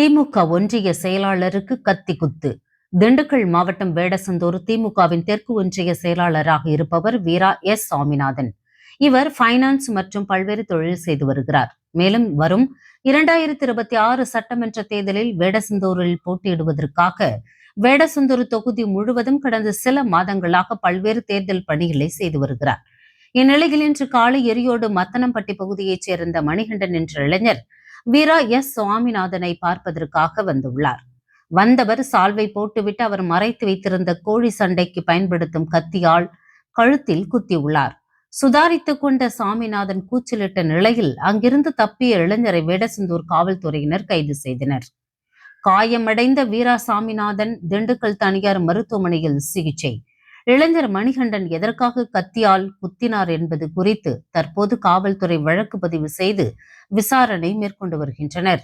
திமுக ஒன்றிய செயலாளருக்கு கத்தி குத்து. திண்டுக்கல் மாவட்டம் வேடசந்தூர் திமுகவின் தெற்கு ஒன்றிய செயலாளராக இருப்பவர் வீரா எஸ் சாமிநாதன். இவர் பைனான்ஸ் மற்றும் பல்வேறு தொழில் செய்து வருகிறார். மேலும் வரும் 2026 சட்டமன்ற தேர்தலில் வேடசந்தூரில் போட்டியிடுவதற்காக வேடசந்தூர் தொகுதி முழுவதும் கடந்த சில மாதங்களாக பல்வேறு தேர்தல் பணிகளை செய்து வருகிறார். இந்நிலையில் இன்று காலை எரியோடு மத்தனம்பட்டி பகுதியைச் சேர்ந்த மணிகண்டன் என்ற இளைஞர் வீரா எஸ் சுவாமிநாதனை பார்ப்பதற்காக வந்துள்ளார். வந்தவர் சால்வை போட்டுவிட்டு அவர் மறைத்து வைத்திருந்த கோழி சண்டைக்கு பயன்படுத்தும் கத்தியால் கழுத்தில் குத்தியுள்ளார். சுதாரித்துக் கொண்ட சாமிநாதன் கூச்சலிட்ட நிலையில் அங்கிருந்து தப்பிய இளைஞரை வேடசந்தூர் காவல்துறையினர் கைது செய்தனர். காயமடைந்த வீரா சாமிநாதன் திண்டுக்கல் தனியார் மருத்துவமனையில் சிகிச்சை. இளைஞர் மணிகண்டன் எதற்காக கத்தியால் குத்தினார் என்பது குறித்து தற்போது காவல்துறை வழக்கு பதிவு செய்து விசாரணை மேற்கொண்டு வருகின்றனர்.